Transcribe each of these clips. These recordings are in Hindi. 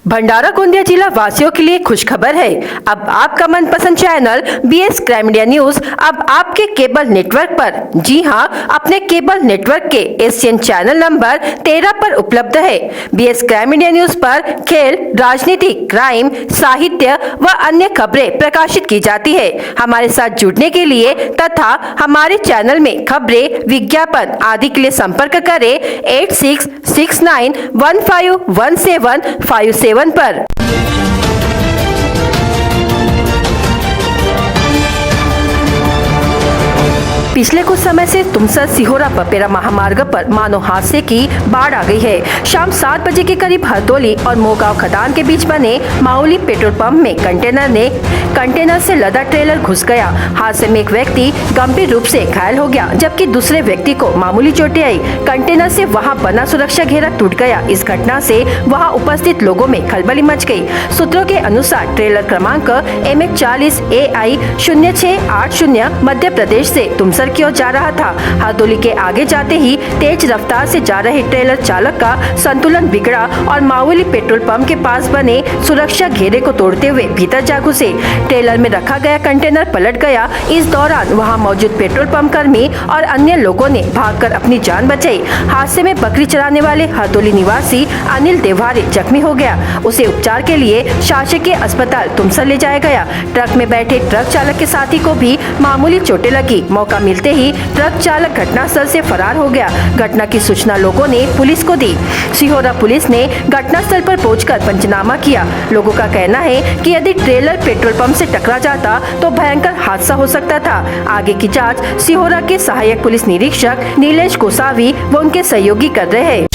भंडारा गोंदिया जिला वासियों के लिए खुशखबर है। अब आपका मनपसंद channel BS crime media news अब आपके केबल नेटवर्क पर, जी हां, अपने केबल नेटवर्क के एशियन चैनल नंबर 13 पर उपलब्ध है। BS क्राइम मीडिया न्यूज पर खेल, राजनीति, क्राइम, साहित्य व अन्य खबरें प्रकाशित की जाती है। हमारे साथ जुड़ने के लिए तथा हमारे चैनल में खबरें, विज्ञापन आदि के लिए संपर्क करें 8669151757 पर। पिछले कुछ समय से तुमसर सिहोरा बपेरा महामार्ग पर मानो हादसे की बाढ़ आ गई है। शाम 7 बजे के करीब हरदोली और मोगांव खदान के बीच बने माउली पेट्रोल पंप में कंटेनर से लदा ट्रेलर घुस गया। हादसे में एक व्यक्ति गंभीर रूप से घायल हो गया, जबकि दूसरे व्यक्ति को मामूली चोटें आई। कंटेनर से वहां बना सुरक्षा घेरा टूट गया। इस घटना से वहां उपस्थित लोगों में खलबली मच गई। सूत्रों के अनुसार ट्रेलर क्रमांक MH40 AI 0680 मध्य प्रदेश से तुमसर की ओर जा रहा था। हरदोली के आगे जाते ही तेज रफ्तार से जा रहे ट्रेलर चालक का संतुलन बिगड़ा और मावली पेट्रोल पंप के पास बने सुरक्षा घेरे को तोड़ते हुए भीतर जा घुसे। ट्रेलर में रखा गया कंटेनर पलट गया। इस दौरान वहां मौजूद पेट्रोल पंप कर्मी और अन्य लोगों ने भागकर अपनी जान बचाई। हादसे में बकरी चराने वाले हरदोली निवासी अनिल देवारे जख्मी हो गया। उसे उपचार के लिए शासकीय अस्पताल तुमसर ले जाया गया। ट्रक में बैठे ट्रक चालक के साथी को भी मामूली चोटें लगी। मौका मिलते ही ट्रक चालक घटनास्थल से फरार हो गया। घटना की सूचना लोगों ने पुलिस को दी। सिहोरा पुलिस ने घटनास्थल पर पहुंचकर पंचनामा किया। लोगों का कहना है कि यदि ट्रेलर पेट्रोल पंप से टकरा जाता तो भयंकर हादसा हो सकता था। आगे की जांच सिहोरा के सहायक पुलिस निरीक्षक नीलेश गोसावी व उनके सहयोगी कर रहे हैं।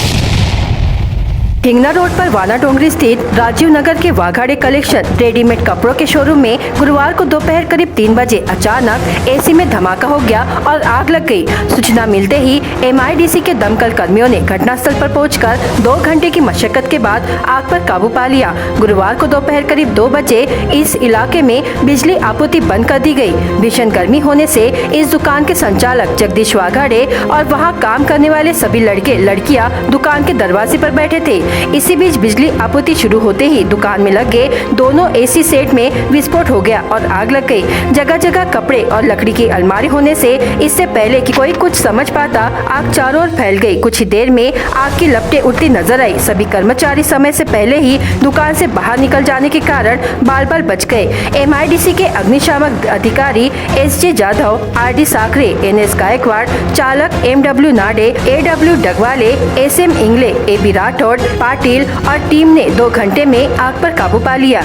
हिंगना रोड पर वाना डोंगरी स्थित राजीव नगर के वाघाड़े कलेक्शन रेडीमेड कपड़ों के शोरूम में गुरुवार को दोपहर करीब 3 बजे अचानक AC में धमाका हो गया और आग लग गई। सूचना मिलते ही MIDC के दमकल कर्मियों ने घटनास्थल पर पहुंचकर 2 घंटे की मशक्कत के बाद आग पर काबू पा लिया। गुरुवार को दोपहर करीब 2 बजे इस इलाके में बिजली आपूर्ति बंद कर दी गयी। भीषण गर्मी होने से इस दुकान के संचालक जगदीश वाघाड़े और वहाँ काम करने वाले सभी लड़के लड़कियाँ दुकान के दरवाजे पर बैठे थे। इसी बीच बिजली आपूर्ति शुरू होते ही दुकान में लगे दोनों AC सेट में विस्फोट हो गया और आग लग गई। जगह जगह कपड़े और लकड़ी की अलमारी होने से इससे पहले कि कोई कुछ समझ पाता, आग चारों ओर फैल गई। कुछ ही देर में आग की लपटें उठती नजर आई। सभी कर्मचारी समय से पहले ही दुकान से बाहर निकल जाने के कारण बाल बाल बच गए। MIDC के अग्निशामक अधिकारी SJ जाधव, RD साकरे, NS गायकवाड़, चालक MW Nade, AW डगवाले, SM Ingle, AB Rathore, Patil और टीम ने 2 घंटे में आग पर काबू पा लिया।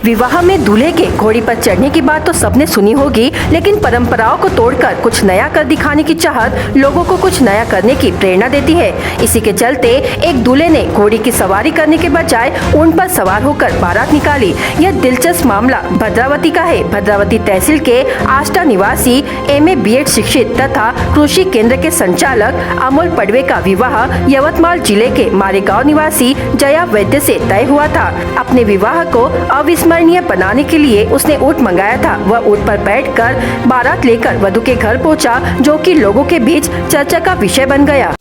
विवाह में दूल्हे के घोड़ी पर चढ़ने की बात तो सबने सुनी होगी, लेकिन परंपराओं को तोड़कर कुछ नया कर दिखाने की चाहत लोगों को कुछ नया करने की प्रेरणा देती है। इसी के चलते एक दूल्हे ने घोड़ी की सवारी करने के बजाय ऊंट पर सवार होकर बारात निकाली। यह दिलचस्प मामला भद्रावती का है। भद्रावती तहसील के आष्टा निवासी MA B.Ed शिक्षित तथा कृषि केंद्र के संचालक अमोल पडवे का विवाह यवतमाल जिले के मारेगांव निवासी जया वैद्य से तय हुआ था। अपने विवाह को अविस्मरणीय बनाने के लिए उसने ऊंट मंगाया था। वह ऊंट पर बैठकर बारात लेकर वधु के घर पहुंचा, जो कि लोगों के बीच चर्चा का विषय बन गया।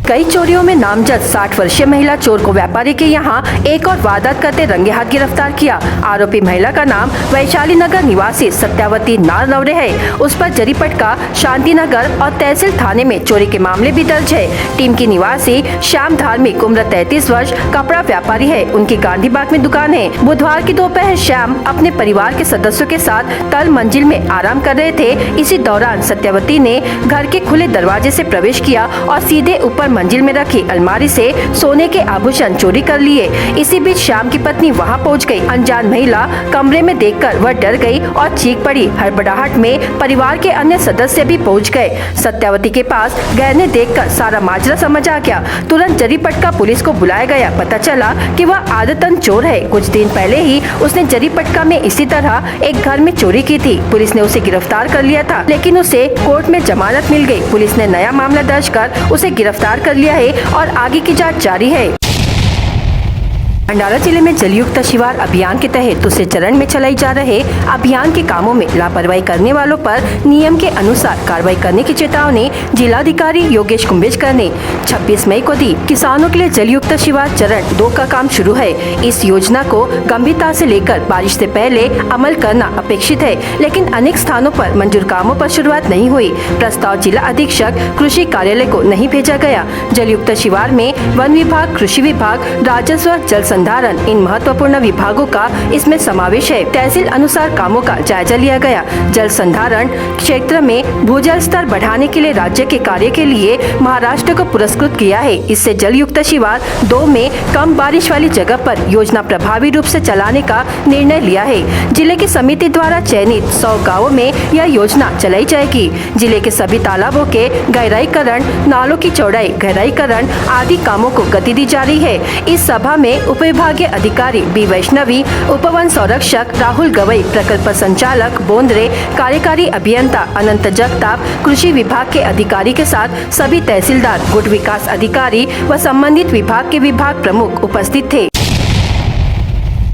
कई चोरियों में नामजद 60 वर्षीय महिला चोर को व्यापारी के यहाँ एक और वारदात करते रंगे हाथ गिरफ्तार किया। आरोपी महिला का नाम वैशाली नगर निवासी सत्यावती नारनवरे है। उस पर जरीपटका, शांति नगर और तहसील थाने में चोरी के मामले भी दर्ज है। टीम की निवासी श्याम धार्मिक, उम्र 33 वर्ष, कपड़ा व्यापारी है। उनकी गांधी बाग में दुकान है। बुधवार की दोपहर श्याम अपने परिवार के सदस्यों के साथ तल मंजिल में आराम कर रहे थे। इसी दौरान सत्यावती ने घर के खुले दरवाजे से प्रवेश किया और सीधे ऊपर मंजिल में रखी अलमारी से सोने के आभूषण चोरी कर लिए। इसी बीच श्याम की पत्नी वहां पहुंच गई। अनजान महिला कमरे में देखकर वह डर गई और चीख पड़ी। हड़बड़ाहट में परिवार के अन्य सदस्य भी पहुंच गए। सत्यावती के पास गहने देखकर सारा माजरा समझ आ गया। तुरंत जरीपटका पुलिस को बुलाया गया। पता चला कि वह आदतन चोर है। कुछ दिन पहले ही उसने जरीपटका में इसी तरह एक घर में चोरी की थी। पुलिस ने उसे गिरफ्तार कर लिया था, लेकिन उसे कोर्ट में जमानत मिल गई। पुलिस ने नया मामला दर्ज कर उसे गिरफ्तार कर लिया है और आगे की जांच जारी है। भंडारा जिले में जलयुक्त शिवार अभियान के तहत दूसरे चरण में चलाई जा रहे अभियान के कामों में लापरवाही करने वालों पर नियम के अनुसार कार्रवाई करने की चेतावनी जिलाधिकारी योगेश कुंभेजकर ने 26 मई को दी। किसानों के लिए जलयुक्त शिवार चरण 2 का काम शुरू है। इस योजना को गंभीरता से लेकर बारिश से पहले अमल करना अपेक्षित है, लेकिन अनेक स्थानों पर मंजूर कामों पर शुरुआत नहीं हुई। प्रस्ताव जिला अधीक्षक कृषि कार्यालय को नहीं भेजा गया। जलयुक्त शिवार में वन विभाग, कृषि विभाग, राजस्व, जल संधारण, इन महत्वपूर्ण विभागों का इसमें समावेश है। तहसील अनुसार कामों का जायजा लिया गया। जल संधारण क्षेत्र में भूजल स्तर बढ़ाने के लिए राज्य के कार्य के लिए महाराष्ट्र को पुरस्कृत किया है। इससे जलयुक्त शिवार 2 में कम बारिश वाली जगह पर योजना प्रभावी रूप से चलाने का निर्णय लिया है। जिले की समिति द्वारा चयनित 100 गाँवों में यह योजना चलाई जाएगी। जिले के सभी तालाबों के गहराईकरण, नालों की चौड़ाई, गहराईकरण आदि कामों को गति दी जा रही है। इस सभा में उपविभागीय अधिकारी बी वैष्णवी, उपवन संरक्षक राहुल गवई, प्रकल्प संचालक बोंद्रे, कार्यकारी अभियंता अनंत जगताप, कृषि विभाग के अधिकारी के साथ सभी तहसीलदार, गुट विकास अधिकारी व संबंधित विभाग के विभाग प्रमुख उपस्थित थे।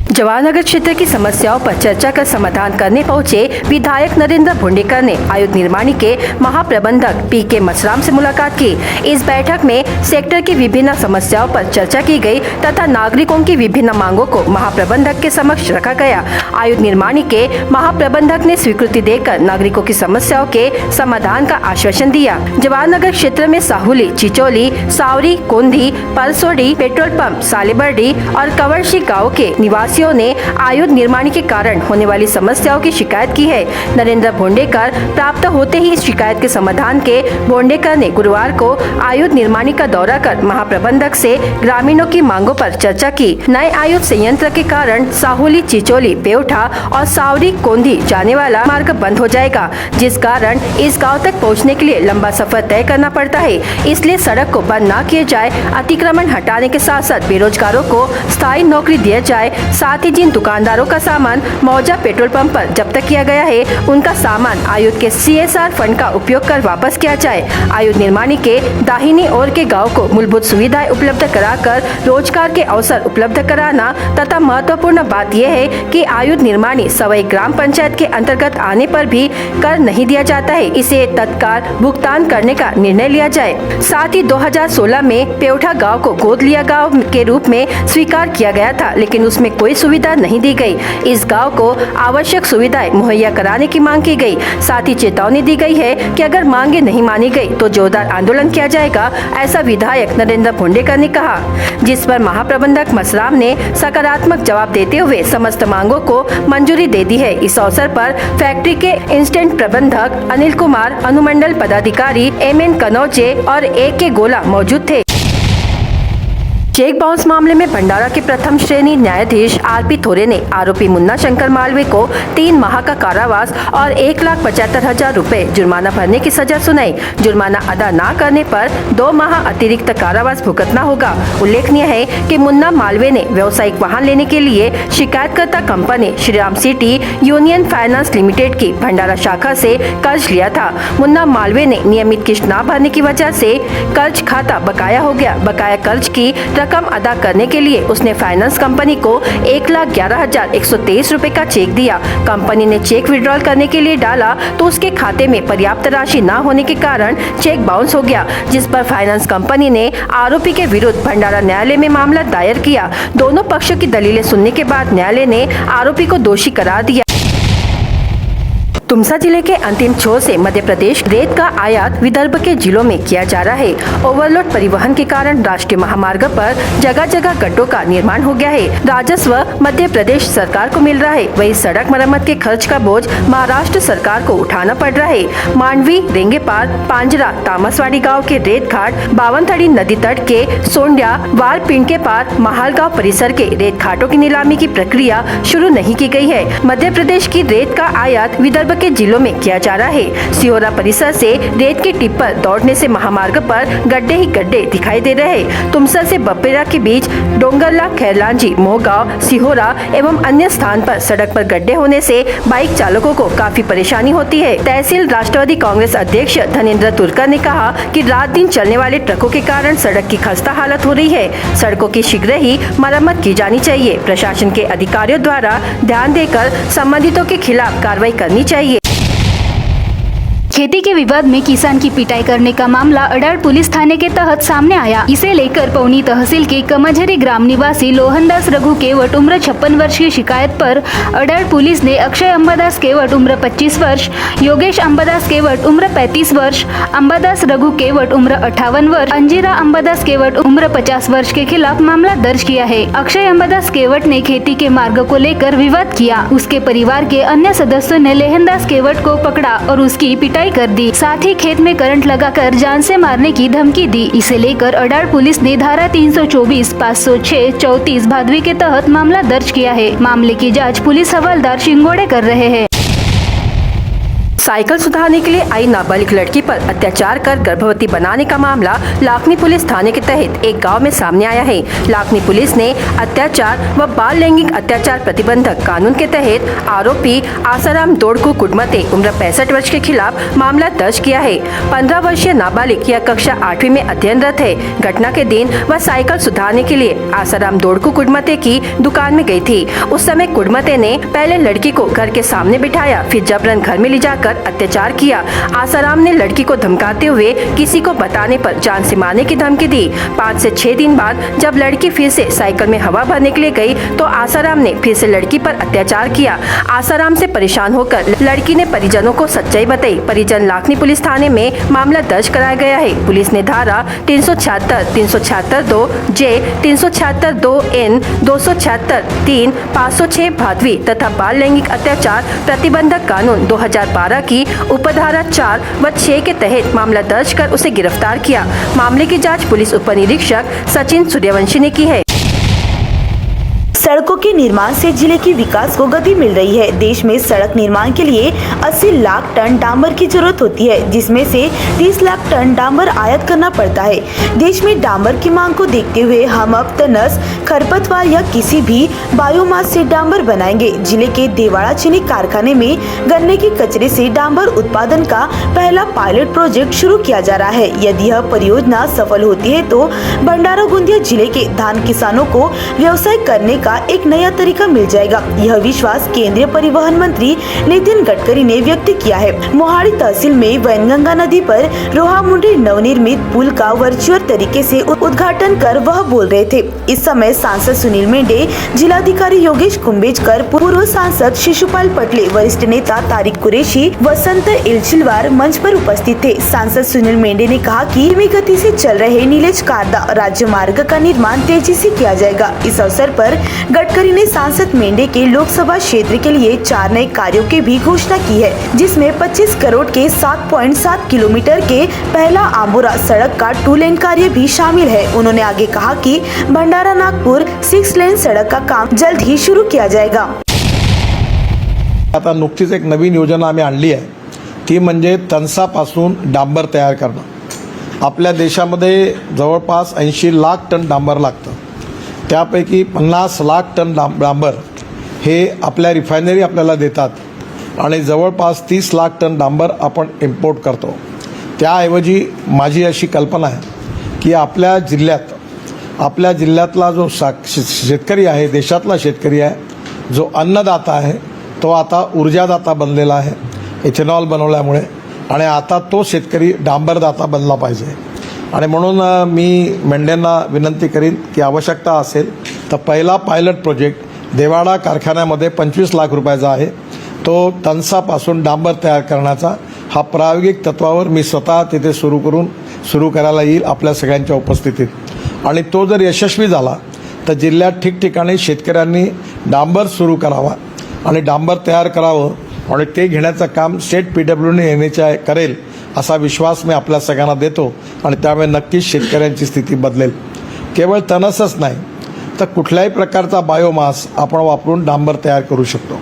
जवाहरनगर क्षेत्र की समस्याओं पर चर्चा कर समाधान करने पहुंचे विधायक नरेंद्र भोंडेकर ने आयुध निर्माणी के महाप्रबंधक पीके मसराम से मुलाकात की। इस बैठक में सेक्टर की विभिन्न समस्याओं पर चर्चा की गई तथा नागरिकों की विभिन्न मांगों को महाप्रबंधक के समक्ष रखा गया। आयुध निर्माणी के महाप्रबंधक ने स्वीकृति देकर नागरिकों की समस्याओं के समाधान का आश्वासन दिया। जवाहरनगर क्षेत्र में साहुली, चिचोली, सावरी, कोंधी, परसोडी, पेट्रोल पंप, सालेबर्डी और कवरशी गाँव के निवासियों ने आयुध निर्माण के कारण होने वाली समस्याओं की शिकायत की है। नरेंद्र भोंडेकर प्राप्त होते ही इस शिकायत के समाधान के भोंडेकर ने गुरुवार को आयुध निर्माणी का दौरा कर महाप्रबंधक से ग्रामीणों की मांगों पर चर्चा की। नए आयुध संयंत्र के कारण साहुली, चिचोली, पेवठा और सावरी, कोंधी जाने वाला मार्ग बंद हो जाएगा, जिस कारण इस गाँव तक पहुँचने के लिए लंबा सफर तय करना पड़ता है। इसलिए सड़क को बंद न किए जाए, अतिक्रमण हटाने के साथ साथ बेरोजगारों को स्थायी नौकरी दिया जाए। साथ ही जिन दुकानदारों का सामान मौजा पेट्रोल पंप पर जब्त किया गया है, उनका सामान आयुध के CSR फंड का उपयोग कर वापस किया जाए। आयुध निर्माणी के दाहिनी ओर के गांव को मूलभूत सुविधाएं उपलब्ध कराकर रोजगार के अवसर उपलब्ध कराना तथा महत्वपूर्ण बात यह है कि आयुध निर्माणी सवई ग्राम पंचायत के अंतर्गत आने पर भी कर नहीं दिया जाता है, इसे तत्काल भुगतान करने का निर्णय लिया जाए। साथ ही 2016 में पेवठा गाँव को गोद लिया गाँव के रूप में स्वीकार किया गया था, लेकिन उसमें कोई सुविधा नहीं दी गई। इस गांव को आवश्यक सुविधाएं मुहैया कराने की मांग की गई। साथ ही चेतावनी दी गई है कि अगर मांगे नहीं मानी गई तो जोरदार आंदोलन किया जाएगा, ऐसा विधायक नरेंद्र भोंडेकर ने कहा, जिस पर महाप्रबंधक मसराम ने सकारात्मक जवाब देते हुए समस्त मांगों को मंजूरी दे दी है। इस अवसर पर फैक्ट्री के इंस्टेंट प्रबंधक अनिल कुमार, अनुमंडल पदाधिकारी MN कनौजे और AK गोला मौजूद थे। चेक बाउंस मामले में भंडारा के प्रथम श्रेणी न्यायाधीश RP थोरे ने आरोपी मुन्ना शंकर मालवीय को 3 माह का कारावास और 1,75,000 रुपए जुर्माना भरने की सजा सुनाई। जुर्माना अदा न करने पर 2 माह अतिरिक्त कारावास भुगतना होगा। उल्लेखनीय है कि मुन्ना मालवीय ने व्यावसायिक वाहन लेने के लिए शिकायतकर्ता company Shriram city union finance limited की भंडारा शाखा से कर्ज लिया था। मुन्ना मालवीय ने नियमित किस्त न भरने की वजह से कर्ज खाता बकाया हो गया। बकाया कर्ज की रकम अदा करने के लिए उसने फाइनेंस कंपनी को 1,11,123 रुपए का चेक दिया। कंपनी ने चेक विड्रॉल करने के लिए डाला तो उसके खाते में पर्याप्त राशि न होने के कारण चेक बाउंस हो गया, जिस पर फाइनेंस कंपनी ने आरोपी के विरुद्ध भंडारा न्यायालय में मामला दायर किया। दोनों पक्षों की दलीलें सुनने के बाद न्यायालय ने आरोपी को दोषी करार दिया। तुमसा जिले के अंतिम छोर से मध्य प्रदेश रेत का आयात विदर्भ के जिलों में किया जा रहा है। ओवरलोड परिवहन के कारण राष्ट्रीय महामार्ग पर जगह जगह गड्ढों का निर्माण हो गया है। राजस्व मध्य प्रदेश सरकार को मिल रहा है, वही सड़क मरम्मत के खर्च का बोझ महाराष्ट्र सरकार को उठाना पड़ रहा है। मांडवी, रेंगेपार, पांजरा, तामसवाड़ी गाँव के रेत घाट, बावनथड़ी नदी तट के सोंडिया, वारपिंड के पार महालगांव परिसर के रेत घाटों की नीलामी की प्रक्रिया शुरू नहीं की गई है। मध्य प्रदेश की रेत का आयात विदर्भ के जिलों में किया जा रहा है। सिहोरा परिसर से रेत के टिप्पर दौड़ने से महामार्ग पर गड्ढे ही गड्ढे दिखाई दे रहे हैं। तुमसा से बपेरा के बीच डोंगरला, खैरलांजी, मोहगांव, सिहोरा एवं अन्य स्थान पर सड़क पर गड्ढे होने से बाइक चालकों को काफी परेशानी होती है। तहसील राष्ट्रवादी कांग्रेस अध्यक्ष धनेंद्र तुर्कर ने कहा कि रात दिन चलने वाले ट्रकों के कारण सड़क की खस्ता हालत हो रही है। सड़कों की शीघ्र ही मरम्मत की जानी चाहिए। प्रशासन के अधिकारियों द्वारा ध्यान देकर संबंधितों के खिलाफ कार्रवाई करनी चाहिए। खेती के विवाद में किसान की पिटाई करने का मामला अडाड़ पुलिस थाने के तहत सामने आया। इसे लेकर पौनी तहसील के कमझरी ग्राम निवासी लोहनदास रघु केवट उम्र 56 वर्ष की शिकायत पर अडाड़ पुलिस ने अक्षय अंबादास केवट उम्र 25 वर्ष, योगेश अंबादास केवट उम्र 35 वर्ष, अंबादास रघु केवट उम्र 58 वर्ष, अंजीरा अंबादास केवट उम्र 50 वर्ष के खिलाफ मामला दर्ज किया है। अक्षय अंबादास केवट ने खेती के मार्ग को लेकर विवाद किया। उसके परिवार के अन्य सदस्यों ने लोहनदास केवट को पकड़ा और उसकी पिटाई कर दी। साथ ही खेत में करंट लगाकर जान से मारने की धमकी दी। इसे लेकर अडाड़ पुलिस ने धारा 324, 506, 34 भादवी के तहत मामला दर्ज किया है। मामले की जांच पुलिस हवलदार शिंगोड़े कर रहे हैं। साइकिल सुधारने के लिए आई नाबालिग लड़की पर अत्याचार कर गर्भवती बनाने का मामला लाखनी पुलिस थाने के तहत एक गांव में सामने आया है। लाखनी पुलिस ने अत्याचार व बाल लैंगिक अत्याचार प्रतिबंधक कानून के तहत आरोपी आसाराम दोड़कू कुडमते उम्र 65 वर्ष के खिलाफ मामला दर्ज किया है। 15 वर्षीय नाबालिग यह कक्षा 8वीं में अध्ययनरत है। घटना के दिन वह साइकिल सुधारने के लिए आसाराम दोड़कू कुडमते की दुकान में गई थी। उस समय कुडमते ने पहले लड़की को घर के सामने बिठाया, फिर जबरन घर में ले जाकर अत्याचार किया। आसाराम ने लड़की को धमकाते हुए किसी को बताने पर जान से मारने की धमकी दी। 5 से 6 दिन बाद जब लड़की फिर से साइकिल में हवा भरने के लिए गई तो आसाराम ने फिर से लड़की पर अत्याचार किया। आसाराम से परेशान होकर लड़की ने परिजनों को सच्चाई बताई। परिजन लाखनी पुलिस थाने में मामला दर्ज कराया गया है। पुलिस ने धारा 376, 376(2) जे, 376(2)N, 276(3), 506 भादवी तथा बाल लैंगिक अत्याचार प्रतिबंधक कानून 2012 की उपधारा 4 व 6 के तहत मामला दर्ज कर उसे गिरफ्तार किया। मामले की जांच पुलिस उप निरीक्षक सचिन सूर्यवंशी ने की है। सड़कों के निर्माण से जिले की विकास को गति मिल रही है। देश में सड़क निर्माण के लिए 80 लाख टन डांबर की जरूरत होती है, जिसमें से 30 लाख टन डांबर आयात करना पड़ता है। देश में डांबर की मांग को देखते हुए हम अब तनस, खरपतवार या किसी भी बायोमास से डांबर बनाएंगे। जिले के देवाड़ा चीनी कारखाने में गन्ने के कचरे से डांबर उत्पादन का पहला पायलट प्रोजेक्ट शुरू किया जा रहा है। यदि यह परियोजना सफल होती है तो भंडारा गोंदिया जिले के धान किसानों को व्यवसाय करने का एक नया तरीका मिल जाएगा। यह विश्वास केंद्रीय परिवहन मंत्री नितिन गडकरी ने व्यक्त किया है। मोहाड़ी तहसील में वैनगंगा नदी पर रोहामुंडी नवनिर्मित पुल का वर्चुअल तरीके से उद्घाटन कर वह बोल रहे थे। इस समय सांसद सुनील मेंढे, जिलाधिकारी योगेश कुंभेजकर, पूर्व सांसद शिशुपाल पटले, वरिष्ठ नेता तारिक कुरैशी, वसंत इलचिलवार मंच पर उपस्थित थे। सांसद सुनील मेंढे ने कहा कि धीमी गति से चल रहे नीलेश कारदा राज्य मार्ग का निर्माण तेजी से किया जाएगा। इस अवसर पर गडकरी ने सांसद मेंढे के लोकसभा क्षेत्र के लिए 4 नए कार्यों की भी घोषणा की है, जिसमें 25 करोड़ के 7.7 किलोमीटर के पहला आमोरा सड़क का 2 लेन कार्य भी शामिल है। उन्होंने आगे कहा कि भंडारा नागपुर 6 लेन सड़क का काम जल्द ही शुरू किया जाएगा। आता नुकतीच एक नवीन योजना आम्ही आणली आहे, ती म्हणजे तणसापासून डांबर तयार करणं। आपल्या देशामध्ये जवळपास 80 लाख टन डांबर लागतं। त्यापैकी 50 लाख टन डांबर हे आपल्या रिफायनरी आपल्याला देतात आणि जवळपास 30 लाख टन डांबर आपण इम्पोर्ट करतो। त्याऐवजी माझी अशी कल्पना आहे की आपल्या जिल्ह्यातला जो शेतकरी आहे, देशातला शेतकरी आहे, जो अन्नदाता आहे, तो आता ऊर्जादाता बनलेला आहे इथेनॉल बनवल्यामुळे, आणि आता तो शेतकरी डांबरदाता बनला पाहिजे। आणि म्हणून मी मेंढ्यांना विनंती करीन की आवश्यकता असेल तर पहिला पायलट प्रोजेक्ट देवाड़ा कारखान्यामध्ये 25 लाख रुपयाचा आहे। तो तणसापासून डांबर तयार करण्याचा हा प्रायोगिक तत्वावर मी स्वतः तिथे सुरू करायला येईल आपल्या सगळ्यांच्या उपस्थितीत। आणि तो जर यशस्वी झाला तर जिल्ह्यात ठिकठिकाणी शेतकऱ्यांनी डांबर सुरू करावा आणि डांबर तयार करावं आणि ते घेण्याचं काम स्टेट PWने NHAI करेल असा विश्वास मी आपल्या सगळ्यांना देतो आणि त्यामुळे नक्कीच शेतकऱ्यांची स्थिती बदलेल। केवळ तणसच नाही तर कुठल्याही प्रकारचा बायोमास आपण वापरून डांबर तयार करू शकतो।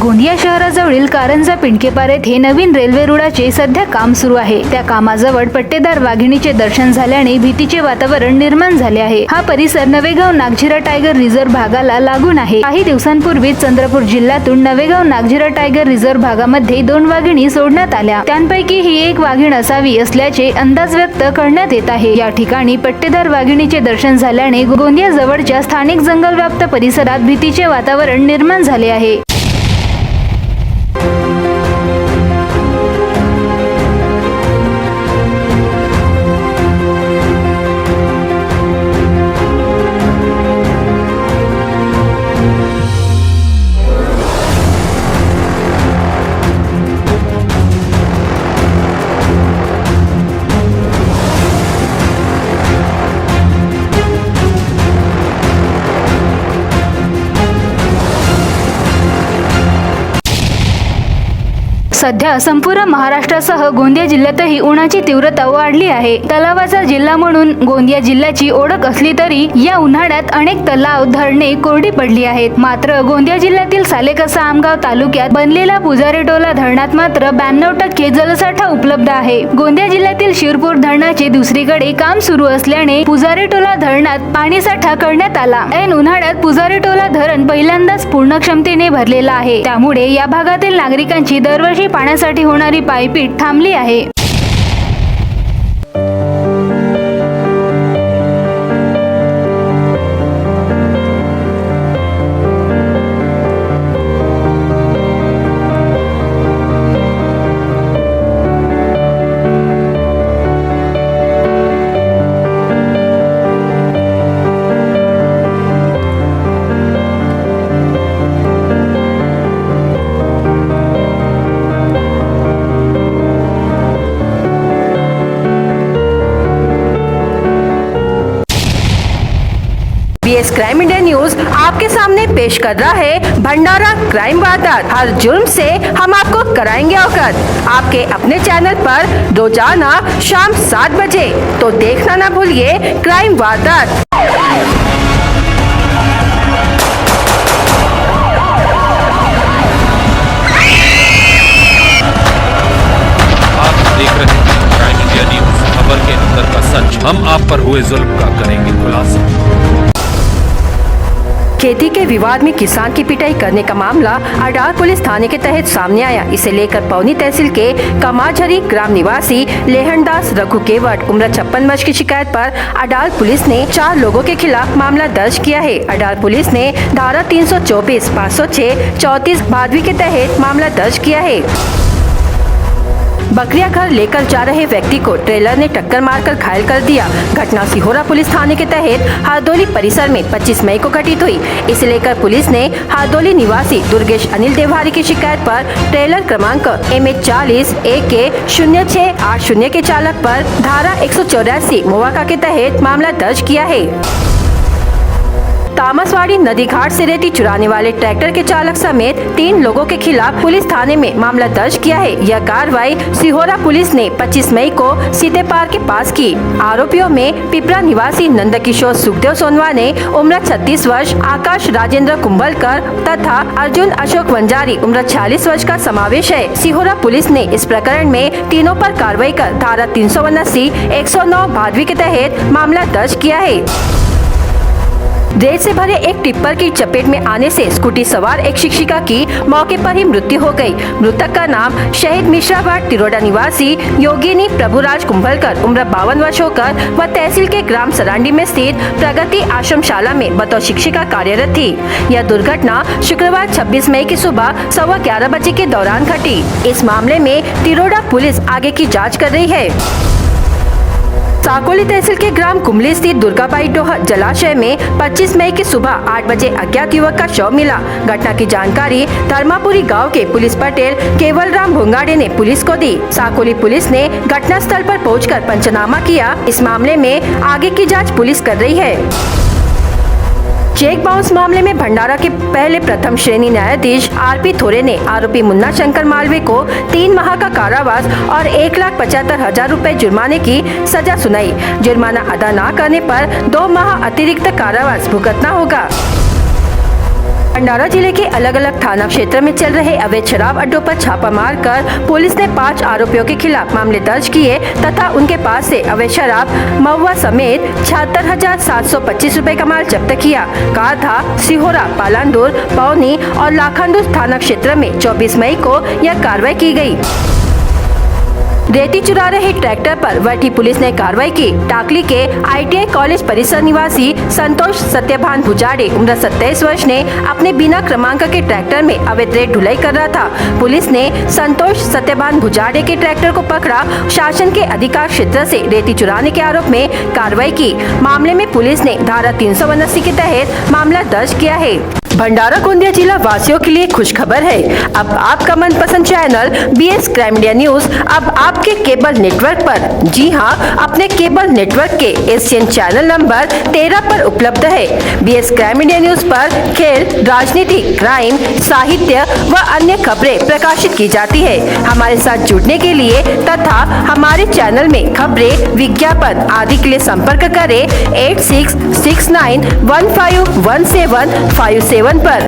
गोंदिया शहराजवळील कारंजा पिंडकेपार येथे नवीन रेल्वे रुळाचे सध्या काम सुरू आहे। त्या कामाजवळ पट्टेदार वाघिणीचे दर्शन झाल्याने भीतीचे वातावरण निर्माण झाले आहे। हा परिसर नवेगाव नागझिरा टायगर रिझर्व्ह भागाला लागून आहे। काही दिवसांपूर्वी चंद्रपूर जिल्ह्यातून नवेगाव नागझिरा टायगर रिझर्व्ह भागामध्ये 2 वाघिणी सोडण्यात आल्या। त्यांपैकी ही एक वाघीण असावी असल्याचे अंदाज व्यक्त करण्यात येत आहे। या ठिकाणी पट्टेदार वाघिणीचे दर्शन झाल्याने गोंदिया जवळच्या स्थानिक जंगलव्याप्त परिसरात भीतीचे वातावरण निर्माण झाले आहे। सध्या संपूर्ण महाराष्ट्रासह गोंदिया जिल्ह्यातही उन्हाची तीव्रता वाढली आहे। तलावाचा जिल्हा म्हणून गोंदिया जिल्ह्याची ओळख असली तरी या उन्हाळ्यात अनेक तलाव, धरणे कोरडी पडली आहेत। मात्र गोंदिया जिल्ह्यातील सालेकसा आमगाव तालुक्यात बनलेल्या पुजारीटोला धरणात मात्र 92% जलसाठा उपलब्ध आहे। गोंदिया जिल्ह्यातील शिरपूर धरणाचे दुसरीकडे काम सुरू असल्याने पुजारीटोला धरणात पाणीसाठा करण्यात आला। ऐन उन्हाळ्यात पुजारीटोला धरण पहिल्यांदाच पूर्ण क्षमतेने भरलेला आहे। त्यामुळे या भागातील नागरिकांची दरवर्षी पाण्यासाठी होणारी पायपीट थांबली आहे। बीएस क्राइम इंडिया न्यूज आपके सामने पेश कर रहा है भंडारा क्राइम वारदात। हर जुर्म से हम आपको कराएंगे अवगत। आपके अपने चैनल पर रोजाना शाम 7 बजे, तो देखना ना भूलिए क्राइम वारदात। देख रहे हैं क्राइम इंडिया न्यूज, खबर के अंदर का सच। हम आप पर हुए जुल्म का करेंगे खुलासा। खेती के विवाद में किसान की पिटाई करने का मामला अडाल पुलिस थाने के तहत सामने आया। इसे लेकर पौनी तहसील के कमाझरी ग्राम निवासी लेहनदास रघु केवट उम्र 56 वर्ष की शिकायत पर अडाल पुलिस ने 4 लोगों के खिलाफ मामला दर्ज किया है। अडाल पुलिस ने धारा 324, 506, 34 भादवी के तहत मामला दर्ज किया है। बकरिया घर लेकर जा रहे व्यक्ति को ट्रेलर ने टक्कर मारकर घायल कर दिया। घटना सिहोरा पुलिस थाने के तहत हारदोली परिसर में 25 मई को घटित हुई। इसे लेकर पुलिस ने हारदोली निवासी दुर्गेश अनिल देवहारी की शिकायत पर ट्रेलर क्रमांक MH40 AK 0680 के चालक पर धारा 184 मुआवजा के तहत मामला दर्ज किया है। तामसवाड़ी नदी घाट से रेती चुराने वाले ट्रैक्टर के चालक समेत 3 लोगों के खिलाफ पुलिस थाने में मामला दर्ज किया है। यह कार्रवाई सिहोरा पुलिस ने 25 मई को सीतेपार के पास की। आरोपियों में पिपरा निवासी नंदकिशोर सुखदेव सोनवाने उम्र 36 वर्ष, आकाश राजेंद्र कुंभलकर तथा अर्जुन अशोक वंजारी उम्र 46 वर्ष का समावेश है। सिहोरा पुलिस ने इस प्रकरण में तीनों पर कार्रवाई कर धारा 379, 109 भादवी के तहत मामला दर्ज किया है। रेत से भरे एक टिप्पर की चपेट में आने से स्कूटी सवार एक शिक्षिका की मौके पर ही मृत्यु हो गई। मृतक का नाम शहीद मिश्राभाट तिरोडा निवासी योगिनी प्रभुराज कुंभलकर उम्र 52 वर्ष होकर वह तहसील के ग्राम सरांडी में स्थित प्रगति आश्रमशाला में बतौर शिक्षिका कार्यरत थी। यह दुर्घटना शुक्रवार 26 मई की सुबह 11:15 बजे के दौरान घटी। इस मामले में तिरोडा पुलिस आगे की जाँच कर रही है। साकोली तहसील के ग्राम कुमली स्थित दुर्गाबाई डोह जलाशय में 25 मई की सुबह 8 बजे अज्ञात युवक का शव मिला। घटना की जानकारी धर्मापुरी गांव के पुलिस पटेल केवल राम भोंगाड़े ने पुलिस को दी। साकोली पुलिस ने घटना स्थल पर पहुंचकर पंचनामा किया। इस मामले में आगे की जांच पुलिस कर रही है। चेक बाउंस मामले में भंडारा के पहले प्रथम श्रेणी न्यायाधीश RP थोरे ने आरोपी मुन्ना शंकर मालवीय को 3 माह का कारावास और 1,75,000 रुपए जुर्माने की सजा सुनाई। जुर्माना अदा न करने पर 2 माह अतिरिक्त कारावास भुगतना होगा। भंडारा जिले के अलग अलग थाना क्षेत्र में चल रहे अवैध शराब अड्डों पर छापा मारकर पुलिस ने 5 आरोपियों के खिलाफ मामले दर्ज किए तथा उनके पास से अवैध शराब महुआ समेत 76,725 रुपए का माल जब्त किया। कहा था सिहोरा, पालांदुर, पौनी और लाखनदुर थाना क्षेत्र में 24 मई को यह कार्रवाई की गई। रेती चुरा रहे ट्रैक्टर पर वठी पुलिस ने कार्रवाई की। टाकली के ITI कॉलेज परिसर निवासी संतोष सत्यभान भुजाड़े उम्र 27 वर्ष ने अपने बिना क्रमांक के ट्रैक्टर में अवैध रेत ढुलाई कर रहा था। पुलिस ने संतोष सत्यभान भुजाड़े के ट्रैक्टर को पकड़ा। शासन के अधिकार क्षेत्र से रेती चुराने के आरोप में कार्रवाई की। मामले में पुलिस ने धारा 379 के तहत मामला दर्ज किया है। भंडारा गोंदिया जिला वासियों के लिए खुशखबर है। अब आपका मनपसंद channel BS crime India news अब आपके केबल नेटवर्क पर, जी हां, अपने केबल नेटवर्क के एशियन चैनल नंबर 13 पर उपलब्ध है। BS क्राइम इंडिया न्यूज पर खेल, राजनीति, क्राइम, साहित्य व अन्य खबरें प्रकाशित की जाती है। हमारे साथ जुड़ने के लिए तथा हमारे चैनल में खबरें, विज्ञापन आदि के लिए संपर्क करें 8669151757 पर।